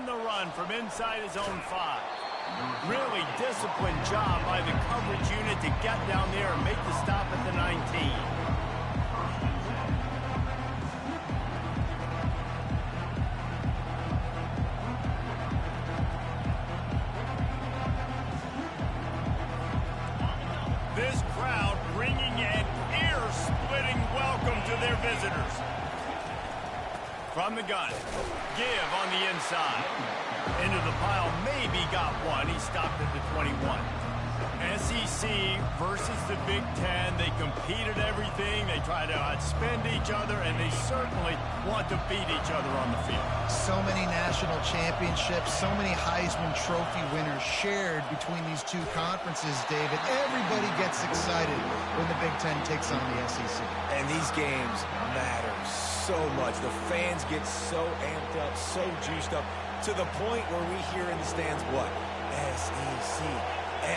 the run from inside his own 5. Really disciplined job by the coverage unit to get down there and make the stop at the 19. This crowd bringing an ear-splitting welcome to their visitors. From the gun, give on the inside. Into the pile, maybe got one. He stopped at the 21. SEC versus the Big Ten. They compete at everything. They try to outspend each other, and they certainly want to beat each other on the field. So many national championships, so many Heisman Trophy winners shared between these two conferences, David. Everybody gets excited when the Big Ten takes on the SEC. And these games matter so much. The fans get so amped up, so juiced up, to the point where we hear in the stands what? SEC,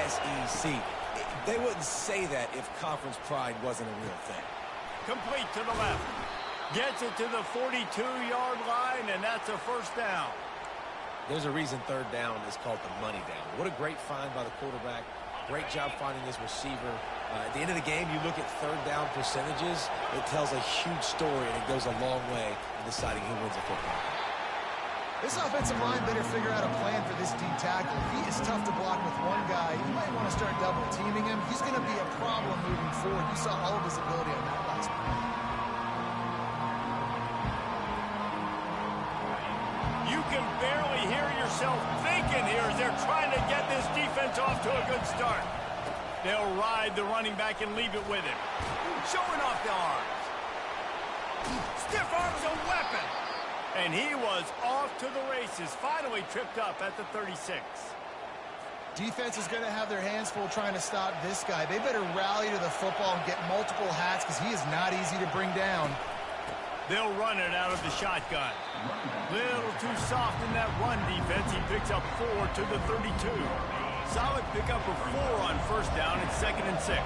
SEC. They wouldn't say that if conference pride wasn't a real thing. Complete to the left. Gets it to the 42-yard line, and that's a first down. There's a reason third down is called the money down. What a great find by the quarterback. Great job finding his receiver. At the end of the game, you look at third down percentages. It tells a huge story, and it goes a long way in deciding who wins a football game. This offensive line better figure out a plan for this D tackle. He is tough to block with one guy. You might want to start double teaming him. He's going to be a problem moving forward. You saw all of his ability on that last play. You can barely hear yourself thinking here as they're trying to get this defense off to a good start. They'll ride the running back and leave it with him. Showing off the arms. Stiff arm's a weapon. And he was off to the races, finally tripped up at the 36. Defense is going to have their hands full trying to stop this guy. They better rally to the football and get multiple hats because he is not easy to bring down. They'll run it out of the shotgun. Little too soft in that run defense. He picks up 4 to the 32. Solid pickup of 4 on first down at 2nd and 6.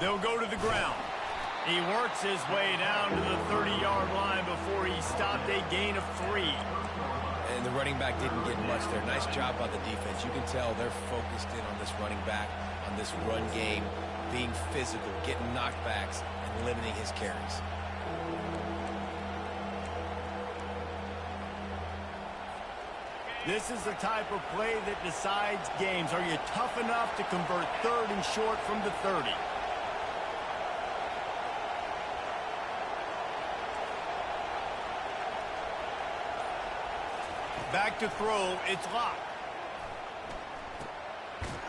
They'll go to the ground. He works his way down to the 30-yard line before he stopped a gain of 3. And the running back didn't get much there. Nice job by the defense. You can tell they're focused in on this running back, on this run game, being physical, getting knockbacks, and limiting his carries. This is the type of play that decides games. Are you tough enough to convert 3rd and short from the 30? Back to throw, it's locked.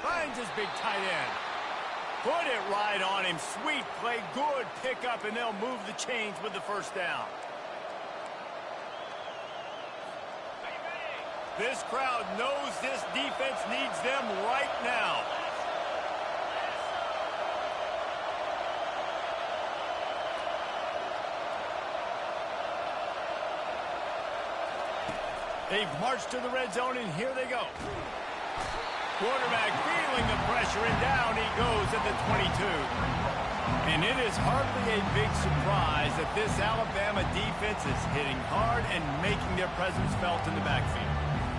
Finds his big tight end. Put it right on him. Sweet play, good pickup, and they'll move the chains with the first down. This crowd knows this defense needs them right now. They've marched to the red zone, and here they go. Quarterback feeling the pressure, and down he goes at the 22. And it is hardly a big surprise that this Alabama defense is hitting hard and making their presence felt in the backfield.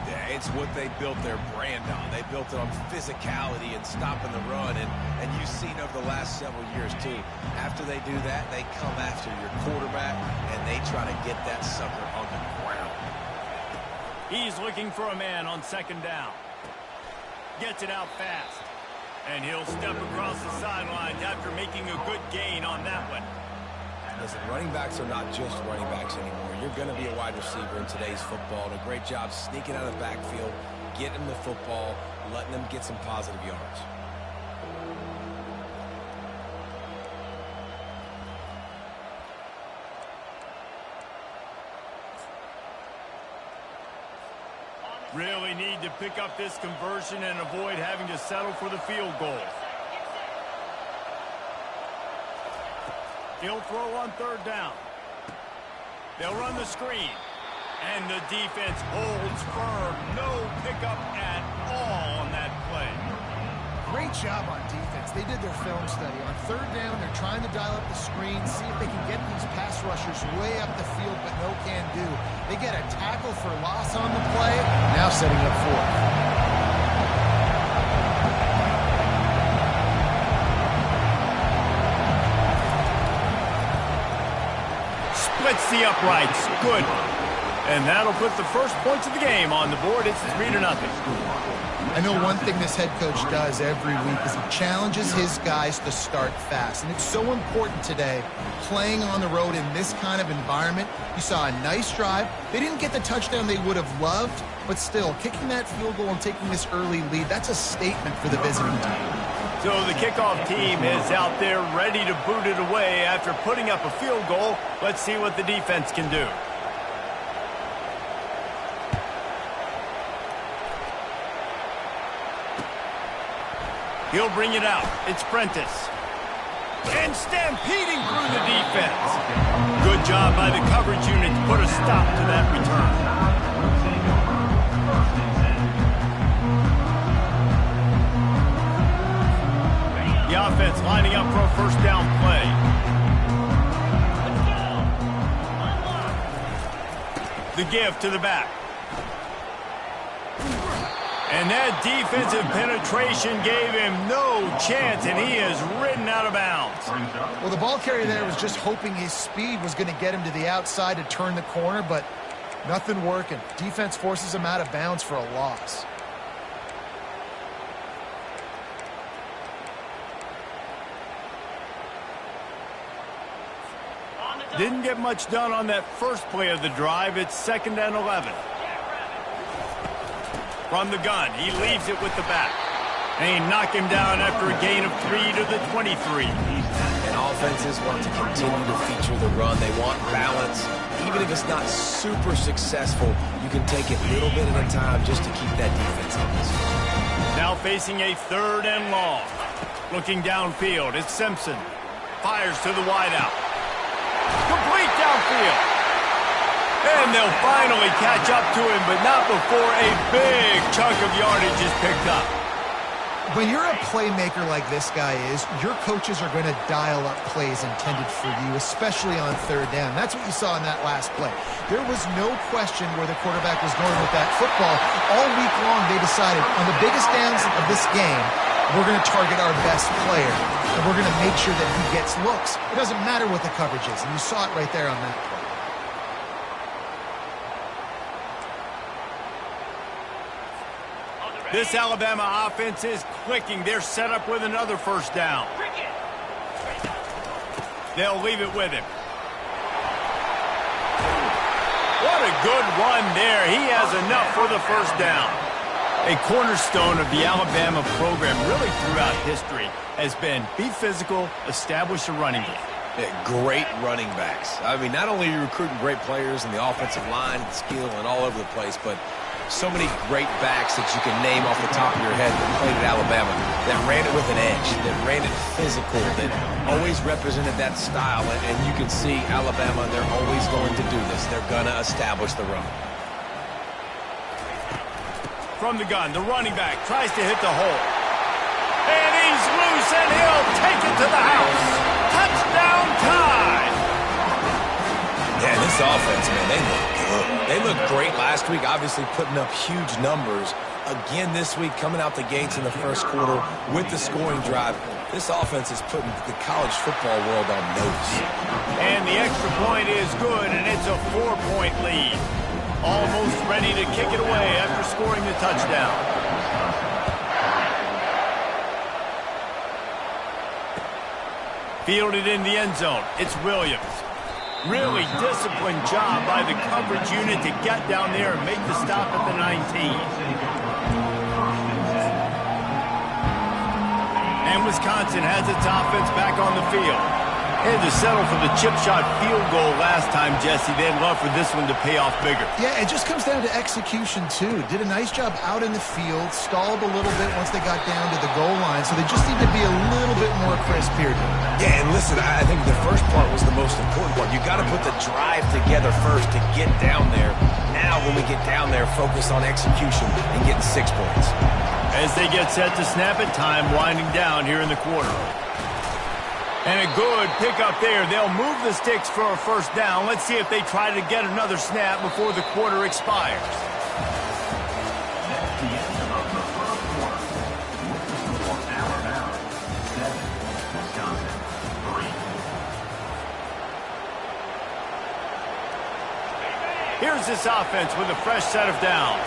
Yeah, it's what they built their brand on. They built it on physicality and stopping the run, and you've seen over the last several years, too. After they do that, they come after your quarterback, and they try to get that sucker on the ground. He's looking for a man on 2nd down. Gets it out fast. And he'll step across the sidelines after making a good gain on that one. Listen, running backs are not just running backs anymore. You're going to be a wide receiver in today's football. And a great job sneaking out of the backfield, getting them the football, letting them get some positive yards. Really need to pick up this conversion and avoid having to settle for the field goal. He'll throw on 3rd down. They'll run the screen. And the defense holds firm. No pickup at all on that play. Great job on defense. They did their film study. On third down, they're trying to dial up the screen, see if they can get these pass rushers way up the field, but no can do. They get a tackle for loss on the play, now setting up fourth. Splits the uprights. Good. And that'll put the first points of the game on the board. It's 3-0. I know one thing this head coach does every week is he challenges his guys to start fast. And it's so important today, playing on the road in this kind of environment. You saw a nice drive. They didn't get the touchdown they would have loved, but still, kicking that field goal and taking this early lead, that's a statement for the visiting team. So the kickoff team is out there ready to boot it away after putting up a field goal. Let's see what the defense can do. He'll bring it out. It's Prentice. And stampeding through the defense. Good job by the coverage unit to put a stop to that return. The offense lining up for a first down play. The give to the back. And that defensive penetration gave him no chance, and he is ridden out of bounds. Well, the ball carrier there was just hoping his speed was going to get him to the outside to turn the corner, but nothing working. Defense forces him out of bounds for a loss. Didn't get much done on that first play of the drive. It's 2nd and 11. From the gun, he leaves it with the back. And he knocked him down after a gain of 3 to the 23. And offenses want to continue to feature the run. They want balance. Even if it's not super successful, you can take it little bit at a time just to keep that defense honest. Now facing a 3rd and long. Looking downfield, it's Simpson. Fires to the wideout. Complete downfield. And they'll finally catch up to him, but not before a big chunk of yardage is picked up. When you're a playmaker like this guy is, your coaches are going to dial up plays intended for you, especially on 3rd down. That's what you saw in that last play. There was no question where the quarterback was going with that football. All week long, they decided on the biggest downs of this game, we're going to target our best player, and we're going to make sure that he gets looks. It doesn't matter what the coverage is, and you saw it right there on that play. This Alabama offense is clicking. They're set up with another first down. They'll leave it with him. What a good run there. He has enough for the first down. A cornerstone of the Alabama program really throughout history has been be physical, establish a running game. Yeah, great running backs. I mean, not only are you recruiting great players in the offensive line, skill, and all over the place, but so many great backs that you can name off the top of your head that played at Alabama, that ran it with an edge, that ran it physical, that always represented that style. And you can see Alabama, they're always going to do this. They're going to establish the run. From the gun, the running back tries to hit the hole. And he's loose, and he'll take it to the house. Touchdown time! Yeah, this offense, man, they look good. They looked great last week, obviously putting up huge numbers. Again this week, coming out the gates in the first quarter with the scoring drive. This offense is putting the college football world on notice. And the extra point is good, and it's a 4-point lead. Almost ready to kick it away after scoring the touchdown. Fielded in the end zone. It's Williams. Really disciplined job by the coverage unit to get down there and make the stop at the 19. And Wisconsin has its offense back on the field. They had to settle for the chip shot field goal last time, Jesse. They'd love for this one to pay off bigger. Yeah, it just comes down to execution, too. Did a nice job out in the field, stalled a little bit once they got down to the goal line, so they just need to be a little bit more crisp here. Yeah, and listen, I think the first part was the most important part. You got to put the drive together first to get down there. Now, when we get down there, focus on execution and getting 6 points. as they get set to snap it. Time winding down here in the quarter. And a good pickup there. They'll move the sticks for a first down. Let's see if they try to get another snap before the quarter expires. That's the end of the first quarter. Alabama 7, Wisconsin 3. Here's this offense with a fresh set of downs.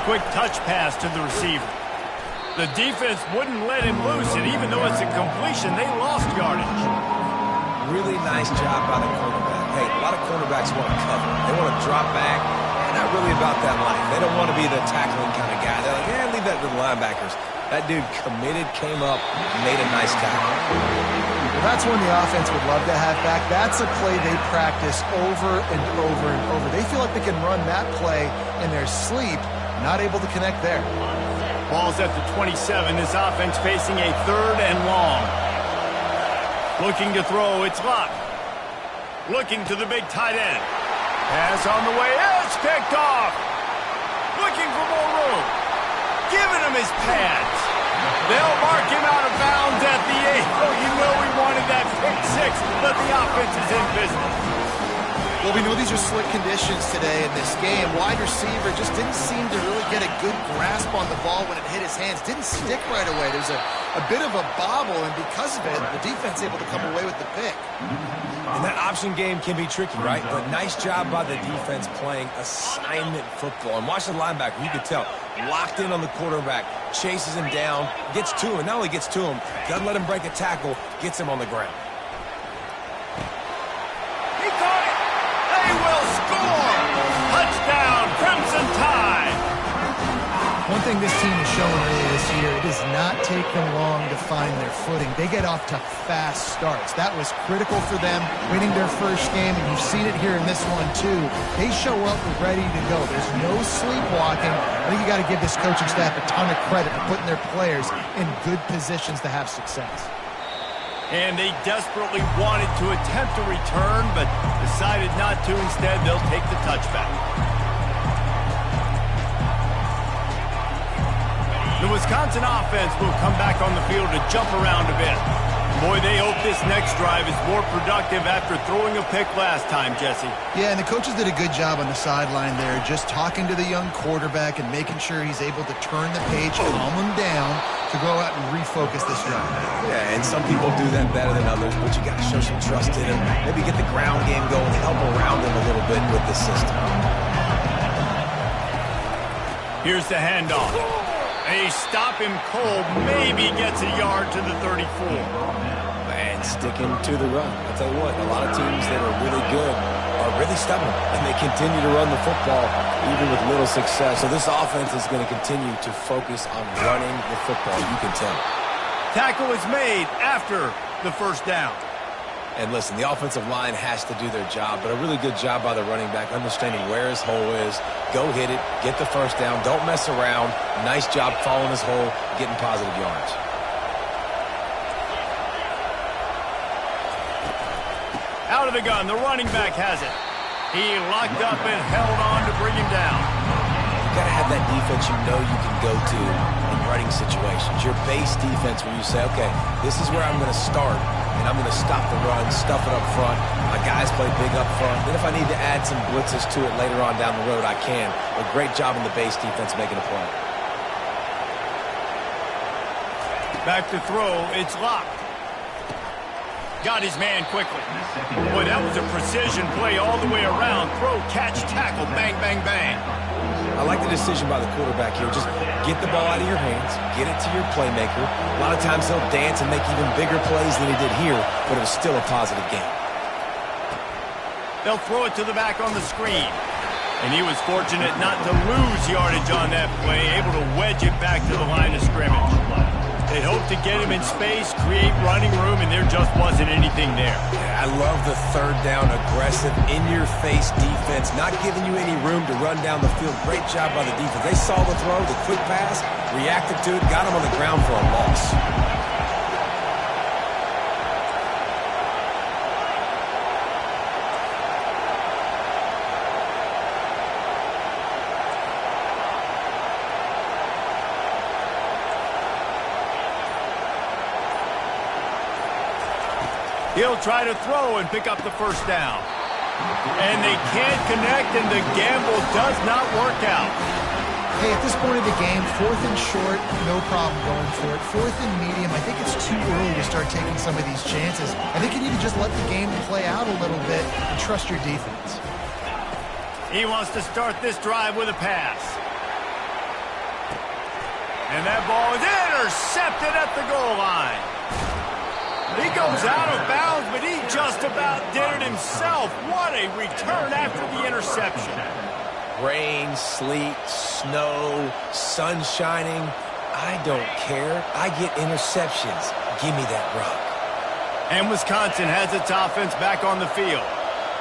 Quick touch pass to the receiver. The defense wouldn't let him loose, and even though it's a completion, they lost yardage. Really nice job by the cornerback. Hey, a lot of cornerbacks want to cover. They want to drop back. They're not really about that life. They don't want to be the tackling kind of guy. They're like, yeah, leave that to the linebackers. That dude committed, came up, made a nice tackle. Well, that's one the offense would love to have back. That's a play they practice over and over and over. They feel like they can run that play in their sleep. Not able to connect there. Ball's at the 27. This offense facing a 3rd and long. Looking to throw. It's locked. Looking to the big tight end. Pass on the way. It's picked off. Looking for more room. Giving him his pads. They'll mark him out of bounds at the 8. Oh, you know he wanted that pick 6, but the offense is in business. Well, we know these are slick conditions today in this game. Wide receiver just didn't seem to really get a good grasp on the ball when it hit his hands. Didn't stick right away. There's a bit of a bobble, and because of it, the defense able to come away with the pick. And that option game can be tricky, right? But nice job by the defense playing assignment football. And watch the linebacker. You could tell. Locked in on the quarterback. Chases him down. Gets to him. Not only gets to him, doesn't let him break a tackle. Gets him on the ground. Touchdown, Crimson Tide! One thing this team has shown earlier this year, it does not take them long to find their footing. They get off to fast starts. That was critical for them, winning their first game, and you've seen it here in this one too. They show up ready to go. There's no sleepwalking. I think you got to give this coaching staff a ton of credit for putting their players in good positions to have success. And they desperately wanted to attempt a return, but decided not to. Instead, they'll take the touchback. The Wisconsin offense will come back on the field to jump around a bit. Boy, they hope this next drive is more productive after throwing a pick last time, Jesse. Yeah, and the coaches did a good job on the sideline there, just talking to the young quarterback and making sure he's able to turn the page, calm him down, to go out and refocus this drive. Yeah, and some people do that better than others, but you got to show some trust in him. Maybe get the ground game going, help around him a little bit with the system. Here's the handoff. They stop him cold, maybe gets a yard to the 34. And sticking to the run. I'll tell you what, a lot of teams that are really good are really stubborn, and they continue to run the football even with little success. So this offense is going to continue to focus on running the football, you can tell. Tackle is made after the first down. And listen, the offensive line has to do their job, but a really good job by the running back, understanding where his hole is. Go hit it, get the first down, don't mess around. Nice job following his hole, getting positive yards. Out of the gun, the running back has it. He locked up and held on to bring him down. You got to have that defense you know you can go to in running situations. Your base defense where you say, okay, this is where I'm going to start, and I'm going to stop the run, stuff it up front. My guys play big up front. Then if I need to add some blitzes to it later on down the road, I can. A great job in the base defense making a play. Back to throw, it's locked. Got his man quickly. Boy, that was a precision play all the way around. Throw, catch, tackle, bang, bang, bang. I like the decision by the quarterback here. Just get the ball out of your hands, get it to your playmaker. A lot of times he'll dance and make even bigger plays than he did here, but it was still a positive game. They'll throw it to the back on the screen. And he was fortunate not to lose yardage on that play, able to wedge it back to the line of scrimmage. They hoped to get him in space, create running room, and there just wasn't anything there. Yeah, I love the third down, aggressive, in-your-face defense, not giving you any room to run down the field. Great job by the defense. They saw the throw, the quick pass, reacted to it, got him on the ground for a loss. He'll try to throw and pick up the first down. And they can't connect, and the gamble does not work out. Hey, at this point of the game, 4th and short, no problem going for it. 4th and medium, I think it's too early to start taking some of these chances. I think you need to just let the game play out a little bit and trust your defense. He wants to start this drive with a pass. And that ball is intercepted at the goal line. He goes out of bounds, but he just about did it himself. What a return after the interception. Rain, sleet, snow, sun shining. I don't care. I get interceptions. Give me that rock. And Wisconsin has its offense back on the field.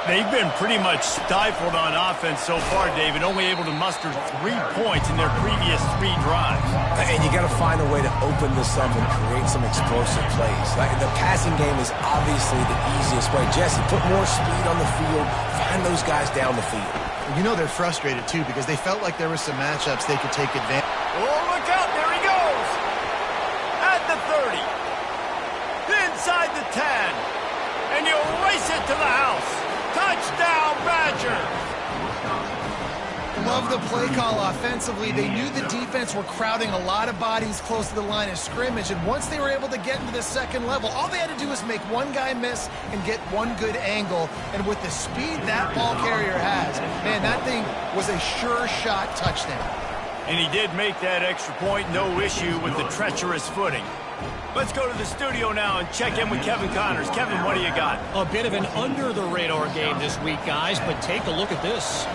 They've been pretty much stifled on offense so far, David, only able to muster 3 points in their previous 3 drives. And you got to find a way to open this up and create some explosive plays. Like the passing game is obviously the easiest way. Jesse, put more speed on the field. Find those guys down the field. You know they're frustrated, too, because they felt like there were some matchups they could take advantage. Oh, look out. There he goes. At the 30. Inside the 10. And you race it to the house. Touchdown, Badgers! Love the play call offensively. They knew the defense were crowding a lot of bodies close to the line of scrimmage, and once they were able to get into the second level, all they had to do was make one guy miss and get one good angle, and with the speed that ball carrier has, man, that thing was a sure shot touchdown. And he did make that extra point, no issue with the treacherous footing. Let's go to the studio now and check in with Kevin Connors. Kevin, what do you got? A bit of an under-the-radar game this week, guys, but take a look at this.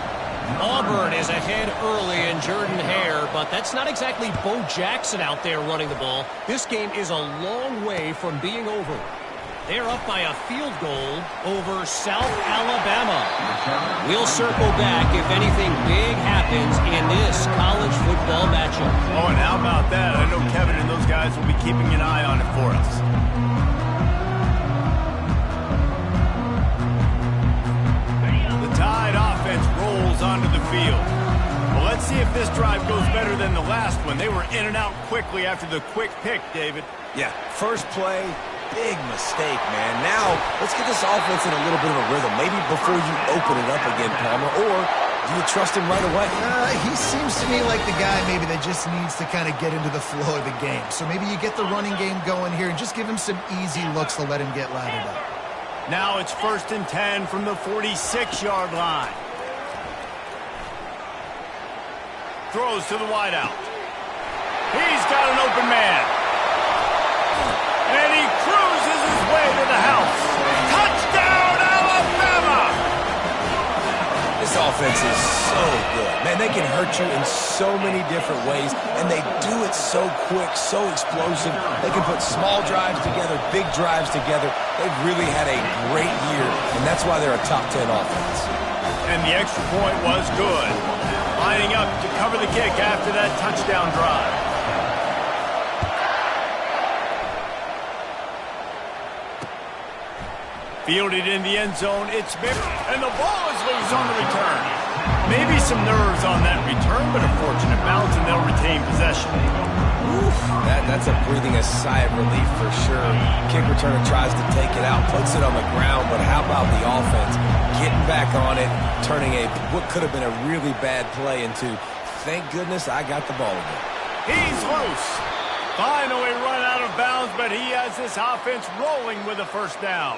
Auburn is ahead early in Jordan Hare, but that's not exactly Bo Jackson out there running the ball. This game is a long way from being over. They're up by a field goal over South Alabama. We'll circle back if anything big happens in this college football matchup. Oh, and how about that? I know Kevin and those guys will be keeping an eye on it for us. The Tide offense rolls onto the field. Well, let's see if this drive goes better than the last one. They were in and out quickly after the quick pick, David. Yeah, first play. Big mistake, man. Now, let's get this offense in a little bit of a rhythm. Maybe before you open it up again, Palmer, or do you trust him right away? He seems to me like the guy maybe that just needs to kind of get into the flow of the game. So maybe you get the running game going here and just give him some easy looks to let him get lathered up. Now it's 1st and 10 from the 46-yard line. Throws to the wideout. He's got an open man. And he cruises his way to the house. Touchdown, Alabama! This offense is so good. Man, they can hurt you in so many different ways, and they do it so quick, so explosive. They can put small drives together, big drives together. They've really had a great year, and that's why they're a top 10 offense. And the extra point was good. Lining up to cover the kick after that touchdown drive. Fielded in the end zone, it's Mary, and the ball is loose on the return. Maybe some nerves on that return, but a fortunate bounce, and they'll retain possession. Oof, that's a breathing a sigh of relief for sure. Kick returner tries to take it out, puts it on the ground, but how about the offense getting back on it, turning what could have been a really bad play into, thank goodness I got the ball again. He's loose. Finally run out of bounds, but he has this offense rolling with a first down.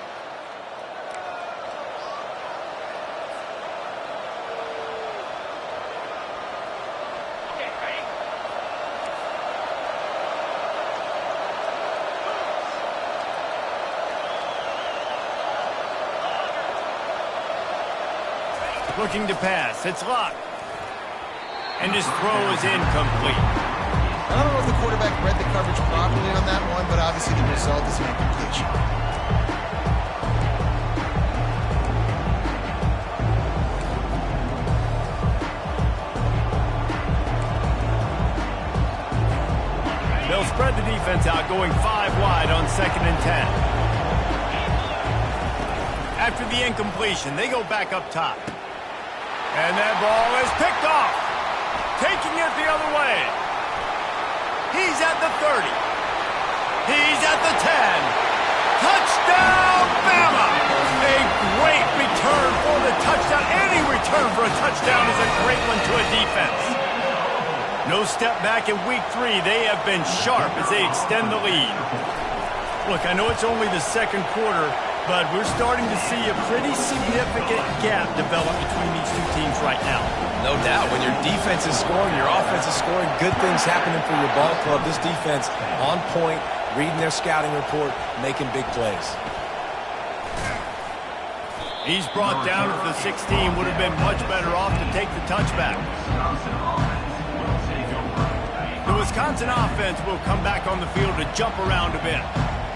Looking to pass. It's locked. And his throw is incomplete. I don't know if the quarterback read the coverage properly on that one, but obviously the result is an incompletion. They'll spread the defense out, going 5 wide on 2nd and 10. After the incompletion, they go back up top. And that ball is picked off. Taking it the other way. He's at the 30. He's at the 10. Touchdown, touchdown is a great one to a defense. No step back in week 3. They have been sharp as they extend the lead. Look, I know it's only the second quarter, but we're starting to see a pretty significant gap develop between these two teams right now. No doubt. When your defense is scoring, your offense is scoring, good things happening for your ball club. This defense on point, reading their scouting report, making big plays. He's brought down at the 16. Would have been much better off to take the touchback. The Wisconsin offense will come back on the field to jump around a bit.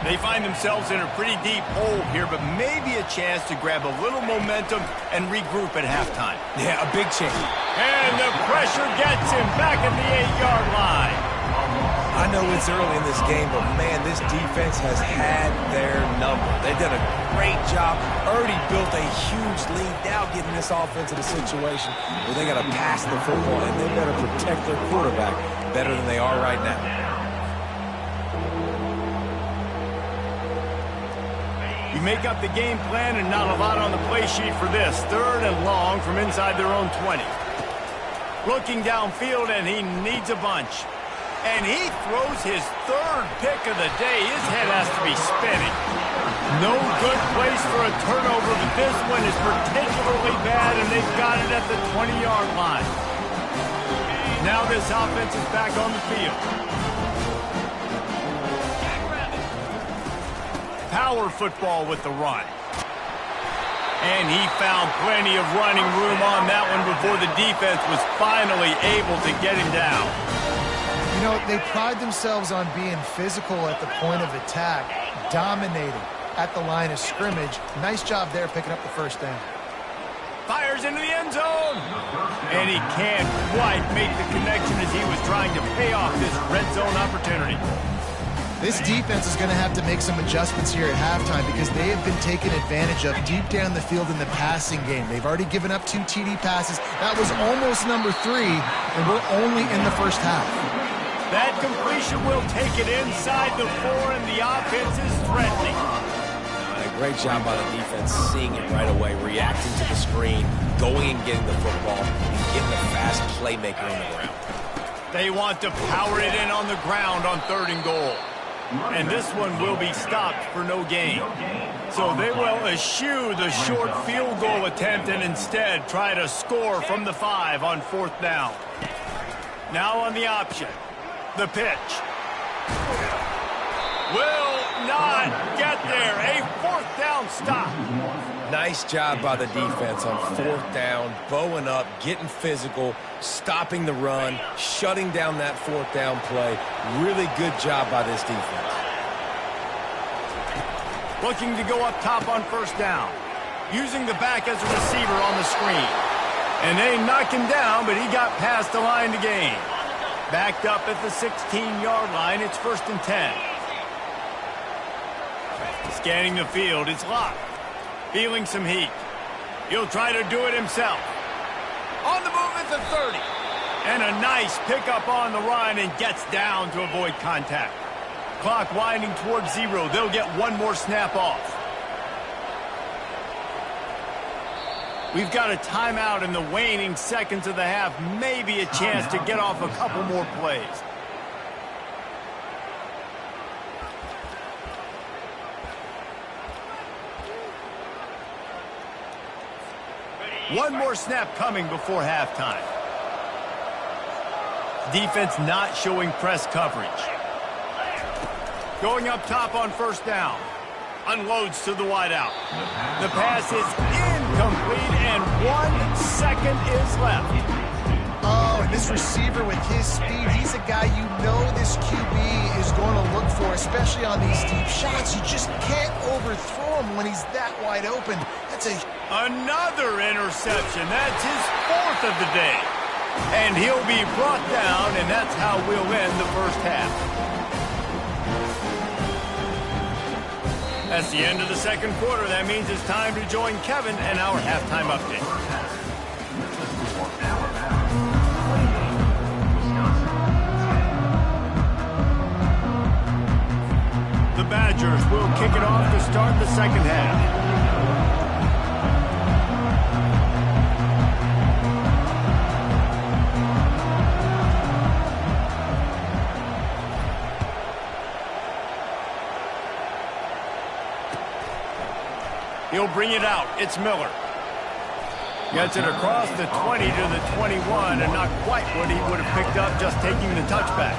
They find themselves in a pretty deep hole here, but maybe a chance to grab a little momentum and regroup at halftime. Yeah, a big change. And the pressure gets him back at the 8-yard line. I know it's early in this game, but man, this defense has had their number. They've done a great job, already built a huge lead, now getting this offense in a situation where they got to pass the football, and they better protect their quarterback better than they are right now. You make up the game plan and not a lot on the play sheet for this. 3rd and long from inside their own 20. Looking downfield, and he needs a bunch. And he throws his 3rd pick of the day. His head has to be spinning. No good place for a turnover, but this one is particularly bad, and they've got it at the 20-yard line. Now this offense is back on the field. Power football with the run. And he found plenty of running room on that one before the defense was finally able to get him down. You know, they pride themselves on being physical at the point of attack, dominating at the line of scrimmage. Nice job there picking up the first down. Fires into the end zone. And he can't quite make the connection as he was trying to pay off this red zone opportunity. This defense is going to have to make some adjustments here at halftime because they have been taken advantage of deep down the field in the passing game. They've already given up 2 TD passes. That was almost number 3, and we're only in the first half. That completion will take it inside the 4, and the offense is threatening. A great job by the defense, seeing it right away, reacting to the screen, going and getting the football, and getting a fast playmaker on the ground. They want to power it in on the ground on 3rd and goal. And this one will be stopped for no gain. So they will eschew the short field goal attempt and instead try to score from the 5 on 4th down. Now on the option. The pitch. Will not get there. A 4th down stop. Nice job by the defense on 4th down, bowing up, getting physical, stopping the run, shutting down that 4th down play. Really good job by this defense. Looking to go up top on 1st down. Using the back as a receiver on the screen. And they knock him down, but he got past the line to gain. Backed up at the 16-yard line, it's 1st and 10. Scanning the field, it's locked. Feeling some heat. He'll try to do it himself. On the move at the 30. And a nice pickup on the run and gets down to avoid contact. Clock winding towards 0. They'll get one more snap off. We've got a timeout in the waning seconds of the half. Maybe a chance to get off a couple more plays. One more snap coming before halftime. Defense not showing press coverage. Going up top on 1st down. Unloads to the wideout. The pass is incomplete, and 1 second is left. Oh, and this receiver with his speed, he's a guy you know this QB is going to look for, especially on these deep shots. You just can't overthrow him when he's that wide open. That's another interception. That's his 4th of the day. And he'll be brought down, and that's how we'll end the first half. That's the end of the second quarter. That means it's time to join Kevin and our halftime update. The Badgers will kick it off to start the second half. bring it out. It's Miller. Gets it across the 20 to the 21, and not quite what he would have picked up just taking the touchback.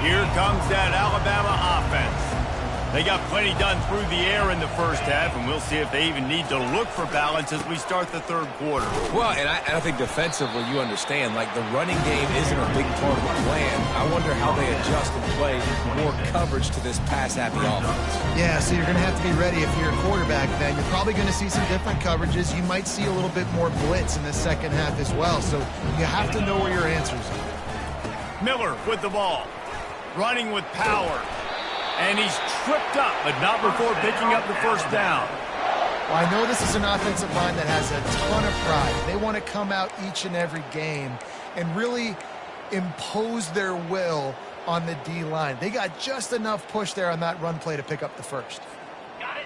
Here comes that Alabama offense. They got plenty done through the air in the first half, and we'll see if they even need to look for balance as we start the third quarter. Well, and I think defensively, you understand, like the running game isn't a big part of the plan. I wonder how they adjust and play more coverage to this pass-happy offense. Yeah, so you're going to have to be ready if you're a quarterback then. You're probably going to see some different coverages. You might see a little bit more blitz in the second half as well, so you have to know where your answers are. Miller with the ball, running with power. And he's tripped up, but not before picking up the first down. Well, I know this is an offensive line that has a ton of pride. They want to come out each and every game and really impose their will on the D-line. They got just enough push there on that run play to pick up the first.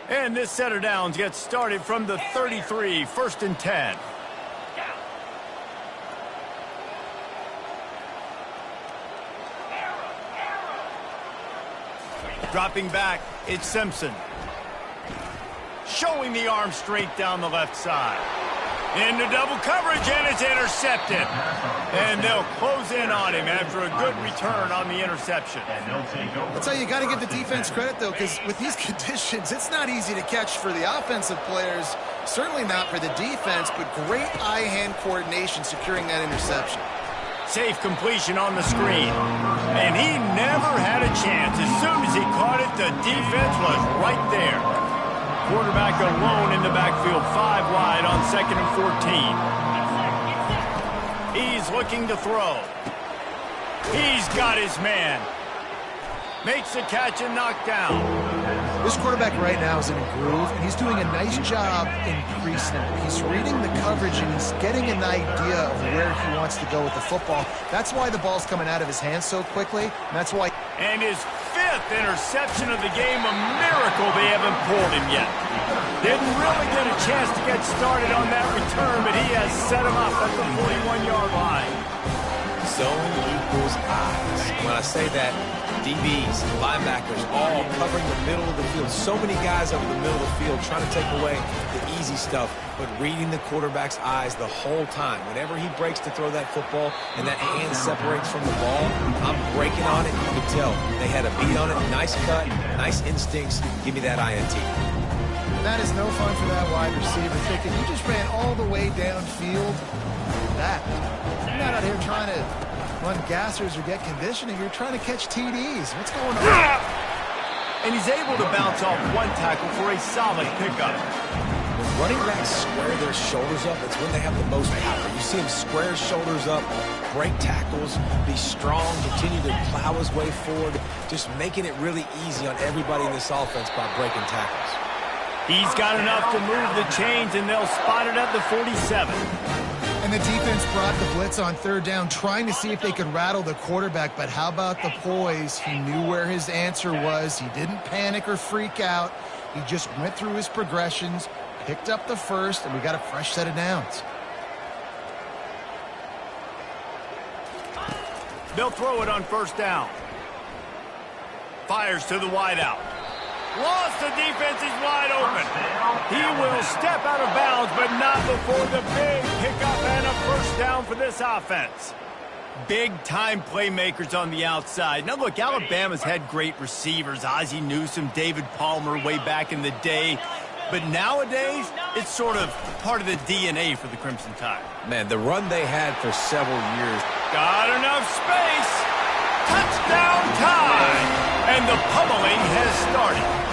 And this set of downs gets started from the 33, 1st and 10. Dropping back, it's Simpson. Showing the arm straight down the left side. Into double coverage, and it's intercepted. And they'll close in on him after a good return on the interception. I'll tell you, you got to give the defense credit, though, because with these conditions, it's not easy to catch for the offensive players. Certainly not for the defense, but great eye-hand coordination securing that interception. Safe completion on the screen. And he never had a chance. As soon as he caught it, the defense was right there. Quarterback alone in the backfield, 5 wide on 2nd and 14. He's looking to throw. He's got his man. Makes the catch and knocked down. This quarterback right now is in a groove, and he's doing a nice job in pre-snap. He's reading the coverage, and he's getting an idea of where he wants to go with the football. That's why the ball's coming out of his hands so quickly, and that's why... And his 5th interception of the game, a miracle they haven't pulled him yet. Didn't really get a chance to get started on that return, but he has set him up at the 41-yard line. Zone equals eyes. When I say that, DBs, linebackers, all covering the middle of the field. So many guys over the middle of the field trying to take away the easy stuff, but reading the quarterback's eyes the whole time. Whenever he breaks to throw that football and that hand separates from the ball, I'm breaking on it. You can tell they had a beat on it. Nice cut, nice instincts. Give me that INT. That is no fun for that wide receiver thinking you just ran all the way downfield. That. You're not out here trying to run gassers or get conditioning. You're trying to catch TDs. What's going on? And he's able to bounce off one tackle for a solid pickup. When running backs square their shoulders up, it's when they have the most power. You see him square his shoulders up, break tackles, be strong, continue to plow his way forward, just making it really easy on everybody in this offense by breaking tackles. He's got enough to move the chains, and they'll spot it at the 47. And the defense brought the blitz on 3rd down, trying to see if they could rattle the quarterback. But how about the poise? He knew where his answer was. He didn't panic or freak out. He just went through his progressions, picked up the first, and we got a fresh set of downs. They'll throw it on 1st down. Fires to the wideout. Lost, the defense is wide open. He will step out of bounds, but not before the big pickup and a 1st down for this offense. Big-time playmakers on the outside. Now, look, Alabama's had great receivers. Ozzie Newsome, David Palmer way back in the day. But nowadays, it's sort of part of the DNA for the Crimson Tide. Man, the run they had for several years. Got enough space. Touchdown time. And the pummeling has started.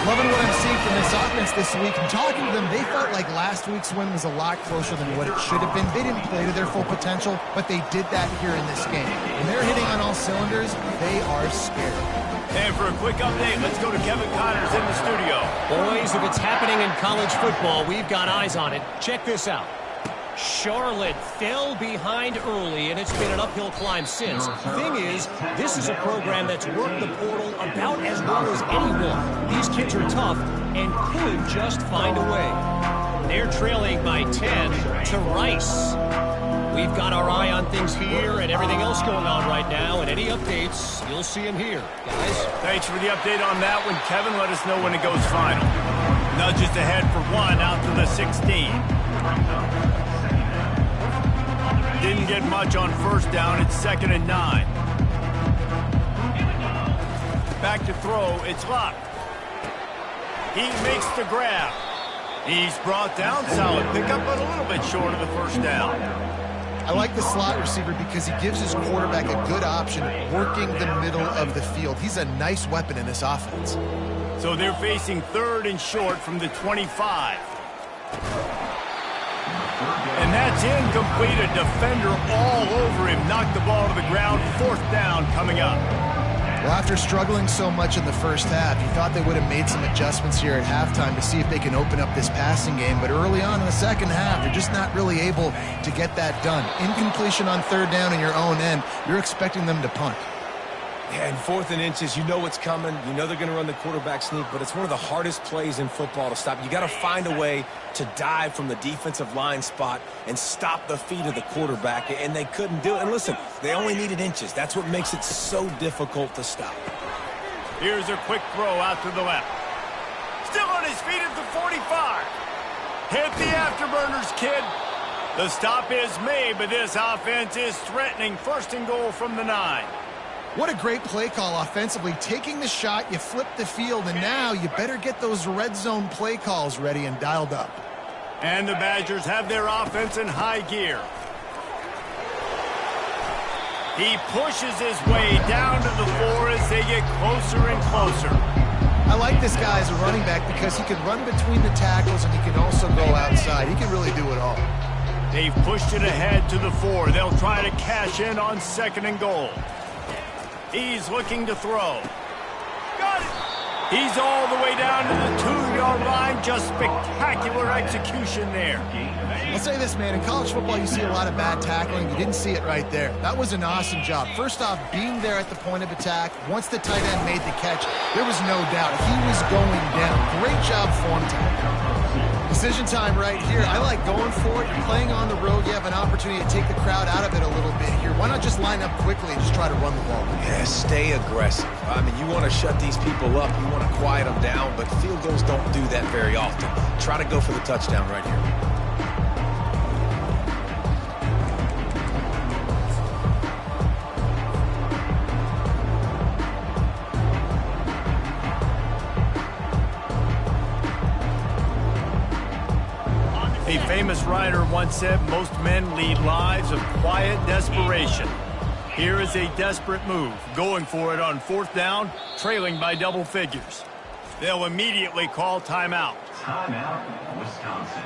Loving what I'm seeing from this offense this week. And talking to them, they felt like last week's win was a lot closer than what it should have been. They didn't play to their full potential, but they did that here in this game. When they're hitting on all cylinders, they are scared. And for a quick update, let's go to Kevin Connors in the studio. Boys, if it's happening in college football, we've got eyes on it. Check this out. Charlotte fell behind early, and it's been an uphill climb since. Thing is, this is a program that's worked the portal about as well as anyone. These kids are tough and could just find a way. They're trailing by 10 to Rice. We've got our eye on things here and everything else going on right now, and any updates, you'll see them here. Guys? Thanks for the update on that one, Kevin. Let us know when it goes final. Nudges ahead for 1 out to the 16. Didn't get much on first down. It's 2nd and 9. Back to throw. It's locked. He makes the grab. He's brought down. Solid pickup, but a little bit short of the first down. I like the slot receiver because he gives his quarterback a good option working the middle of the field. He's a nice weapon in this offense. So they're facing 3rd and short from the 25. And that's incomplete. A defender all over him. Knocked the ball to the ground. 4th down coming up. Well, after struggling so much in the first half, you thought they would have made some adjustments here at halftime to see if they can open up this passing game. But early on in the second half, they're just not really able to get that done. Incompletion on 3rd down in your own end, you're expecting them to punt. Yeah, and 4th and inches, you know what's coming. You know they're going to run the quarterback sneak, but it's one of the hardest plays in football to stop. You got to find a way to dive from the defensive line spot and stop the feet of the quarterback, and they couldn't do it. And listen, they only needed inches. That's what makes it so difficult to stop. Here's a quick throw out to the left. Still on his feet at the 45. Hit the afterburners, kid. The stop is made, but this offense is threatening. 1st and goal from the 9. What a great play call offensively. Taking the shot, you flip the field, and now you better get those red zone play calls ready and dialed up. And the Badgers have their offense in high gear. He pushes his way down to the floor as they get closer and closer. I like this guy as a running back because he can run between the tackles and he can also go outside. He can really do it all. They've pushed it ahead to the 4. They'll try to cash in on 2nd and goal. He's looking to throw. Got it! He's all the way down to the 2-yard line. Just spectacular execution there. I'll say this, man. In college football, you see a lot of bad tackling. You didn't see it right there. That was an awesome job. First off, being there at the point of attack. Once the tight end made the catch, there was no doubt he was going down. Great job form time. Decision time right here. I like going for it. You're playing on the road. You have an opportunity to take the crowd out of it a little bit here. Why not just line up quickly and just try to run the ball? Yeah, stay aggressive. I mean, you want to shut these people up. You want to quiet them down, but field goals don't do that very often. Try to go for the touchdown right here. A famous writer once said, most men lead lives of quiet desperation. Here is a desperate move, going for it on 4th down, trailing by double figures. They'll immediately call timeout. Timeout, Wisconsin.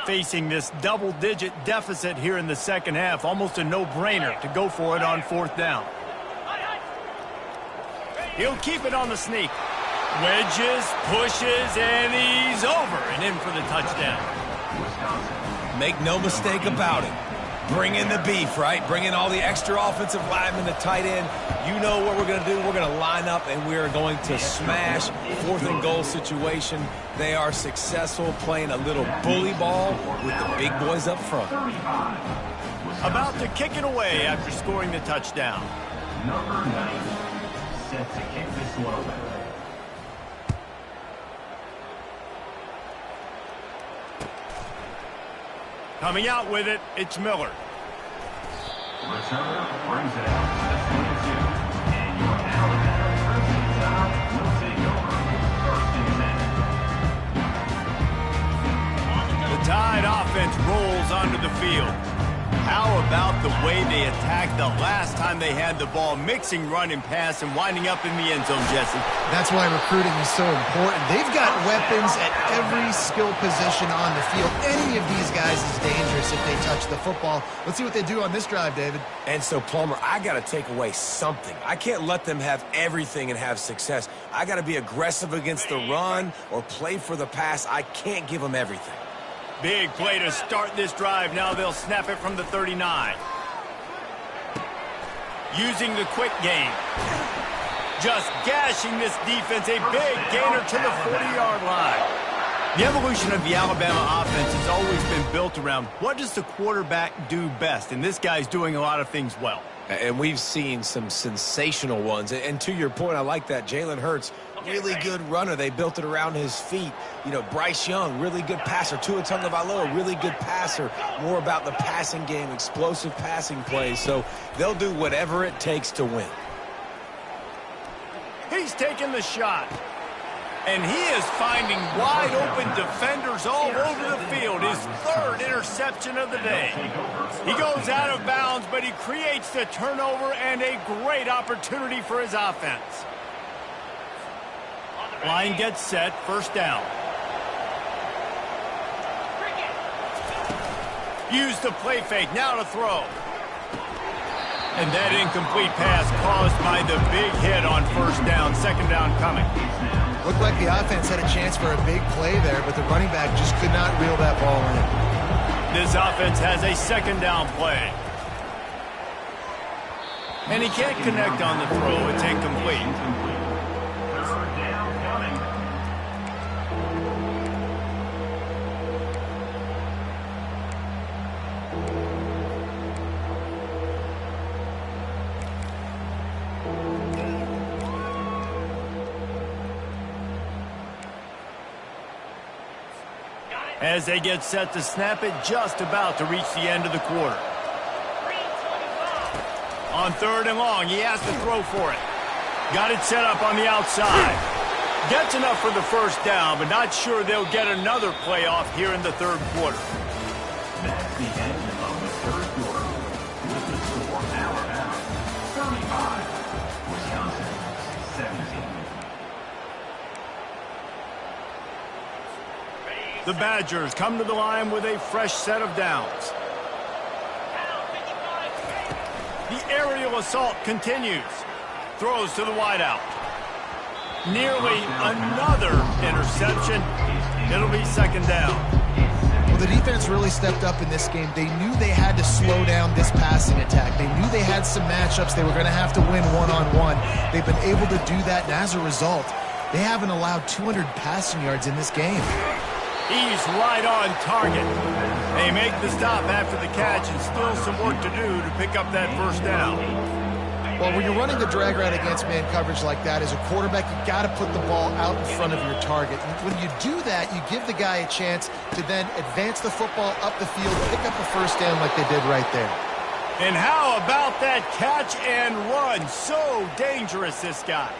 Facing this double-digit deficit here in the second half, almost a no-brainer to go for it on 4th down. He'll keep it on the sneak. Wedges, pushes, and he's over and in for the touchdown. Make no mistake about it. Bring in the beef, right? Bring in all the extra offensive linemen, the tight end. You know what we're going to do. We're going to line up, and we are going to smash 4th and goal situation. They are successful playing a little bully ball with the big boys up front. About to kick it away after scoring the touchdown. Number 90, set to kick this one away. Coming out with it, it's Miller. Returner brings it out to the 22, and your Alabama Crimson Tide will take over 1st and 10. The Tide offense rolls onto the field. How about the way they attacked the last time they had the ball, mixing run and pass and winding up in the end zone, Jesse? That's why recruiting is so important. They've got weapons at every skill position on the field. Any of these guys is dangerous if they touch the football. Let's see what they do on this drive, David. And so, Plummer, I got to take away something. I can't let them have everything and have success. I got to be aggressive against the run or play for the pass. I can't give them everything. Big play to start this drive. Now they'll snap it from the 39. Using the quick game. Just gashing this defense. A big gainer to the 40-yard line. The evolution of the Alabama offense has always been built around what does the quarterback do best? And this guy's doing a lot of things well. And we've seen some sensational ones. And to your point, I like that. Jalen Hurts, really good runner. They built it around his feet. You know, Bryce Young, really good passer. Tua Tagovailoa, really good passer. More about the passing game, explosive passing plays. So they'll do whatever it takes to win. He's taking the shot. And he is finding wide-open defenders all over the field. His third interception of the day. He goes out of bounds, but he creates the turnover and a great opportunity for his offense. Line gets set, first down. Use the play fake, now to throw. And that incomplete pass caused by the big hit on first down, second down coming. Looked like the offense had a chance for a big play there, but the running back just could not reel that ball in. This offense has a second down play. And he can't connect on the throw. It's incomplete. Third down coming. As they get set to snap it, just about to reach the end of the quarter. On third and long, he has to throw for it. Got it set up on the outside. Gets enough for the first down, but not sure they'll get another play off here in the third quarter. That's the end of the third quarter. With the score, Alabama 35, Wisconsin 17. The Badgers come to the line with a fresh set of downs. The aerial assault continues. Throws to the wideout. Nearly another interception. It'll be second down. Well, the defense really stepped up in this game. They knew they had to slow down this passing attack. They knew they had some matchups they were going to have to win one-on-one. They've been able to do that, and as a result, they haven't allowed 200 passing yards in this game. He's right on target. They make the stop after the catch, and still some work to do to pick up that first down. Well, when you're running the drag route against man coverage like that, as a quarterback, you got to put the ball out in front of your target. And when you do that, you give the guy a chance to then advance the football up the field, pick up a first down like they did right there. And how about that catch and run? So dangerous, this guy.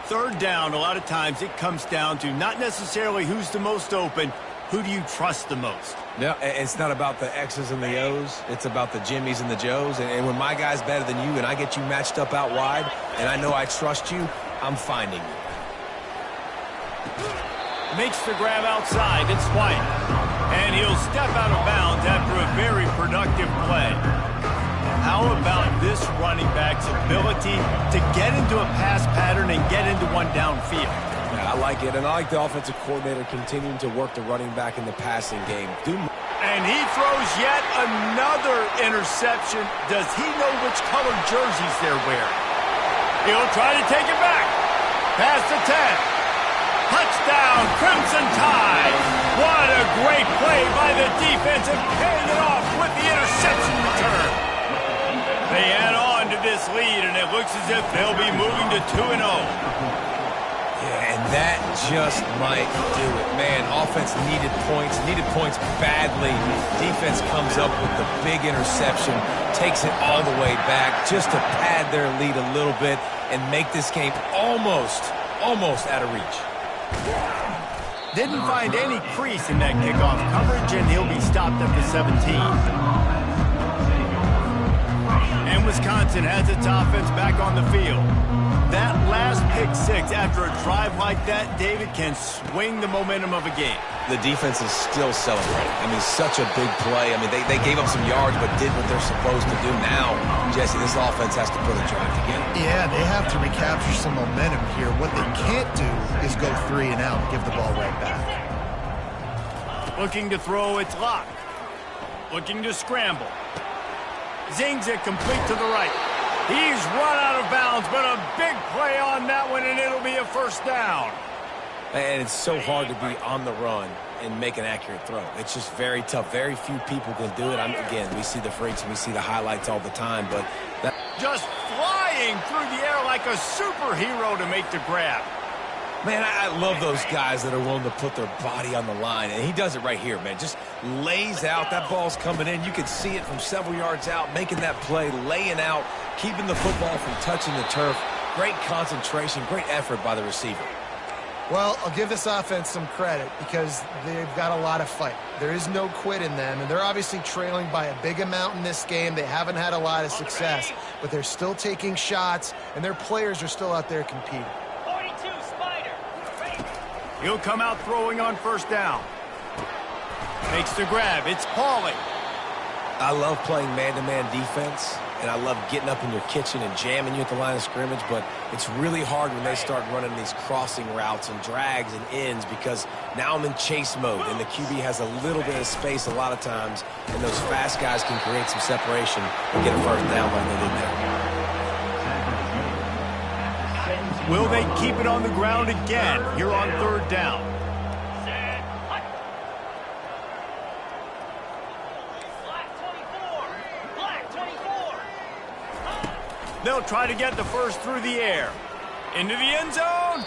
Third down, a lot of times it comes down to not necessarily who's the most open, who do you trust the most? No, it's not about the X's and the O's. It's about the Jimmys and the Joes. And when my guy's better than you and I get you matched up out wide and I know I trust you, I'm finding you. Makes the grab outside. It's White. And he'll step out of bounds after a very productive play. How about this running back's ability to get into a pass pattern and get into one downfield? Yeah, I like it, and I like the offensive coordinator continuing to work the running back in the passing game. And he throws yet another interception. Does he know which color jerseys they're wearing? He'll try to take it back. Past the 10. Touchdown, Crimson Tide. What a great play by the defense and paying it off with the interception return. They add on to this lead, and it looks as if they'll be moving to 2-0. Yeah, and that just might do it. Man, offense needed points badly. Defense comes up with the big interception, takes it all the way back just to pad their lead a little bit and make this game almost out of reach. Didn't find any crease in that kickoff coverage, and he'll be stopped at the 17. Wisconsin has its offense back on the field. That last pick six after a drive like that, David, can swing the momentum of a game. The defense is still celebrating. I mean, such a big play. I mean, they gave up some yards but did what they're supposed to do. Now, Jesse, this offense has to put a drive together. Yeah, they have to recapture some momentum here. What they can't do is go 3 and out and give the ball right back. Looking to throw, it's locked. Looking to scramble. Zings it complete to the right. He's run out of bounds, but a big play on that one, and it'll be a first down. And it's so hard to be on the run and make an accurate throw. It's just very tough. Very few people can do it. Again, we see the freaks and we see the highlights all the time, but that just flying through the air like a superhero to make the grab. Man, I love those guys that are willing to put their body on the line, and he does it right here, man. Just lays out. That ball's coming in. You can see it from several yards out, making that play, laying out, keeping the football from touching the turf. Great concentration, great effort by the receiver. Well, I'll give this offense some credit because they've got a lot of fight. There is no quit in them, and they're obviously trailing by a big amount in this game. They haven't had a lot of success, but they're still taking shots, and their players are still out there competing. He'll come out throwing on first down. Makes the grab. It's Pauly. I love playing man-to-man defense, and I love getting up in your kitchen and jamming you at the line of scrimmage, but it's really hard when they start running these crossing routes and drags and ends because now I'm in chase mode, and the QB has a little bit of space a lot of times, and those fast guys can create some separation and get a first down like they did there. Will they keep it on the ground again here on third down? They'll try to get the first through the air. Into the end zone.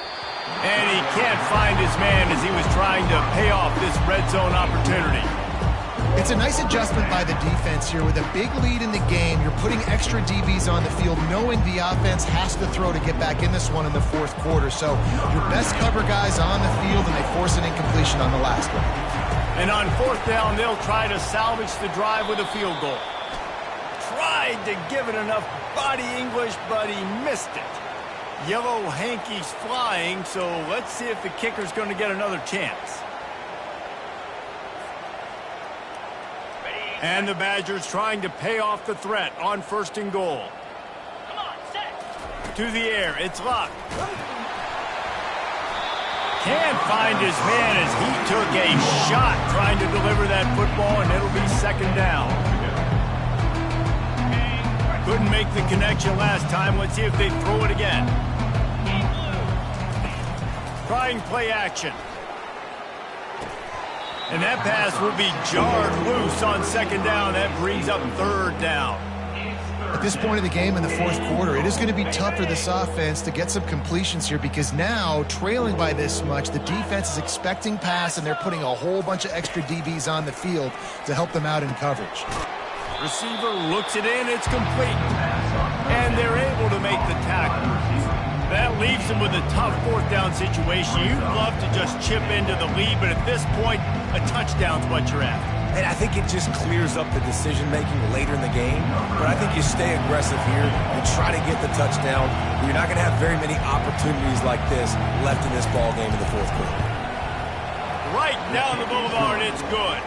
And he can't find his man as he was trying to pay off this red zone opportunity. It's a nice adjustment by the defense here. With a big lead in the game, you're putting extra DBs on the field, knowing the offense has to throw to get back in this one in the fourth quarter. So your best cover guys on the field, and they force an incompletion on the last one. And on fourth down, they'll try to salvage the drive with a field goal. Tried to give it enough body English, but he missed it. Yellow hankies flying, so let's see if the kicker's going to get another chance. And the Badgers trying to pay off the threat on first and goal. Come on, set. To the air, it's locked. Can't find his man as he took a shot trying to deliver that football, and it'll be second down. Couldn't make the connection last time. Let's see if they throw it again. Trying play action. And that pass will be jarred loose on second down. That brings up third down. At this point of the game in the fourth quarter, it is going to be tough for this offense to get some completions here because now, trailing by this much, the defense is expecting pass, and they're putting a whole bunch of extra DBs on the field to help them out in coverage. Receiver looks it in. It's complete. And they're able to make the tackle. That leaves them with a tough fourth down situation. You'd love to just chip into the lead, but at this point, a touchdown's what you're at. And I think it just clears up the decision-making later in the game. But I think you stay aggressive here. You try to get the touchdown. You're not going to have very many opportunities like this left in this ball game in the fourth quarter. Right down the boulevard, it's good.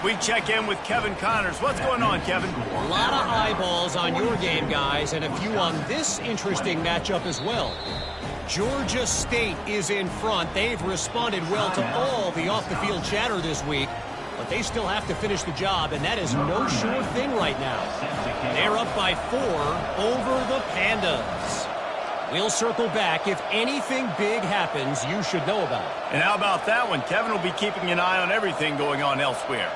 We check in with Kevin Connors. What's going on, Kevin? A lot of eyeballs on your game, guys, and a few on this interesting matchup as well. Georgia State is in front. They've responded well to all the off-the-field chatter this week, but they still have to finish the job, and that is no sure thing right now. They're up by 4 over the Pandas. We'll circle back. If anything big happens, you should know about it. And how about that one? Kevin will be keeping an eye on everything going on elsewhere.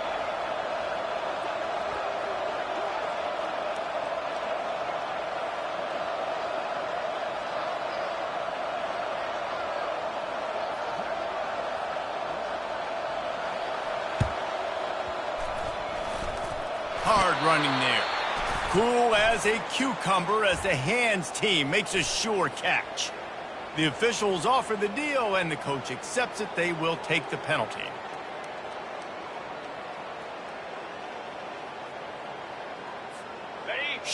Hard running there. Cool as a cucumber as the hands team makes a sure catch. The officials offer the deal, and the coach accepts it. They will take the penalty.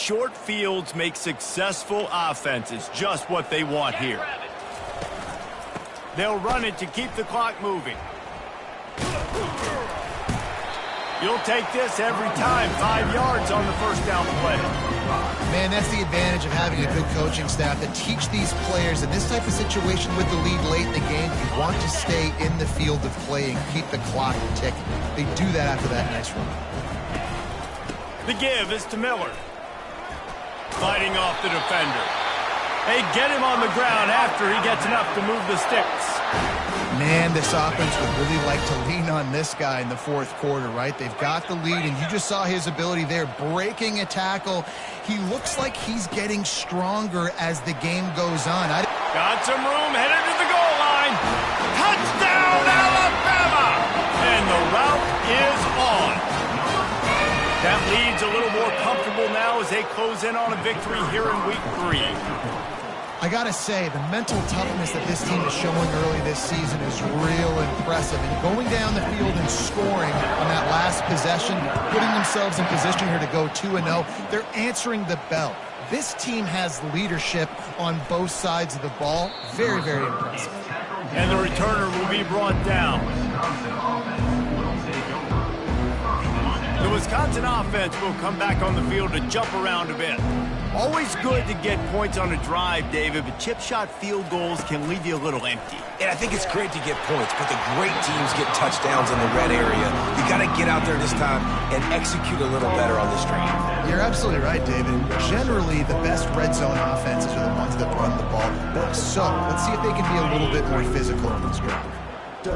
Short fields make successful offenses just what they want here. They'll run it to keep the clock moving. You'll take this every time. 5 yards on the first down play. Man, that's the advantage of having a good coaching staff that teach these players in this type of situation with the lead late in the game. You want to stay in the field of play and keep the clock ticking. They do that after that nice run. The give is to Miller. Fighting off the defender. They get him on the ground after he gets enough to move the sticks. Man, this offense would really like to lean on this guy in the fourth quarter, right? They've got the lead, and you just saw his ability there, breaking a tackle. He looks like he's getting stronger as the game goes on. Got some room, headed to the goal line. Touchdown, Alabama! And the route is on. That lead's a little more comfortable now as they close in on a victory here in week 3. I gotta say, the mental toughness that this team is showing early this season is real impressive. And going down the field and scoring on that last possession, putting themselves in position here to go 2-0, they're answering the bell. This team has leadership on both sides of the ball. Very, very impressive. And the returner will be brought down. The Wisconsin offense will come back on the field to jump around a bit. Always good to get points on a drive, David, but chip shot field goals can leave you a little empty. And I think it's great to get points, but the great teams get touchdowns in the red area. You got to get out there this time and execute a little better on this drive. You're absolutely right, David. Generally, the best red zone offenses are the ones that run the ball the best. So let's see if they can be a little bit more physical on this drive.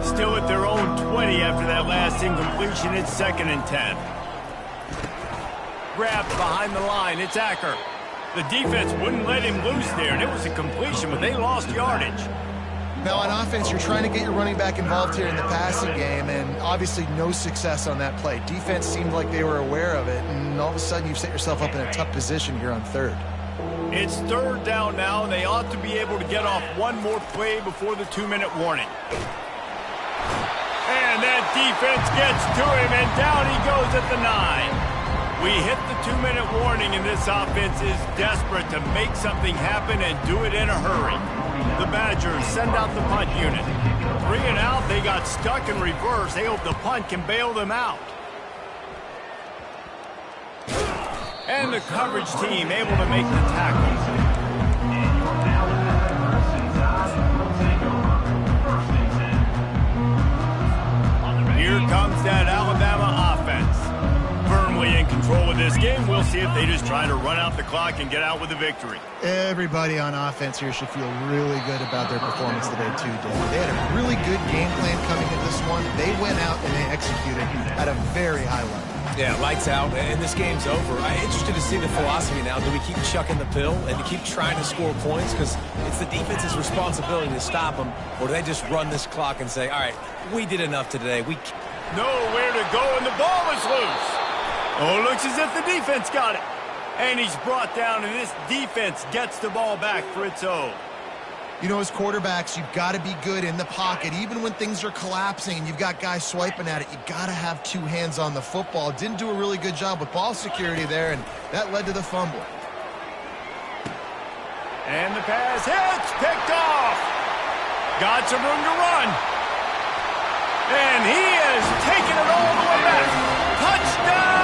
Still at their own 20 after that last incompletion. It's 2nd and 10. Grabbed behind the line. It's Acker. The defense wouldn't let him loose there, and it was a completion, but they lost yardage. Now, on offense, you're trying to get your running back involved here in the passing game, and obviously no success on that play. Defense seemed like they were aware of it, and all of a sudden you've set yourself up in a tough position here on 3rd. It's 3rd down now, and they ought to be able to get off one more play before the 2-minute warning. And that defense gets to him, and down he goes at the 9. We hit the 2-minute warning, and this offense is desperate to make something happen and do it in a hurry. The Badgers send out the punt unit. 3 and out, they got stuck in reverse. They hope the punt can bail them out. And the coverage team able to make the tackle. Here comes that Alabama offense. Firmly in control of this game. We'll see if they just try to run out the clock and get out with a victory. Everybody on offense here should feel really good about their performance today, too, Dave. They had a really good game plan coming into this one. They went out and they executed at a very high level. Yeah, lights out, and this game's over. I'm interested to see the philosophy now. Do we keep chucking the pill and to keep trying to score points? Because it's the defense's responsibility to stop them. Or do they just run this clock and say, all right, we did enough today. We nowhere to go, and the ball is loose. Oh, looks as if the defense got it. And he's brought down, and this defense gets the ball back for its own. You know, as quarterbacks, you've got to be good in the pocket. Even when things are collapsing and you've got guys swiping at it, you've got to have 2 hands on the football. Didn't do a really good job with ball security there, and that led to the fumble. And the pass hits, picked off. Got some room to run. And he is taking it all the way back. Touchdown!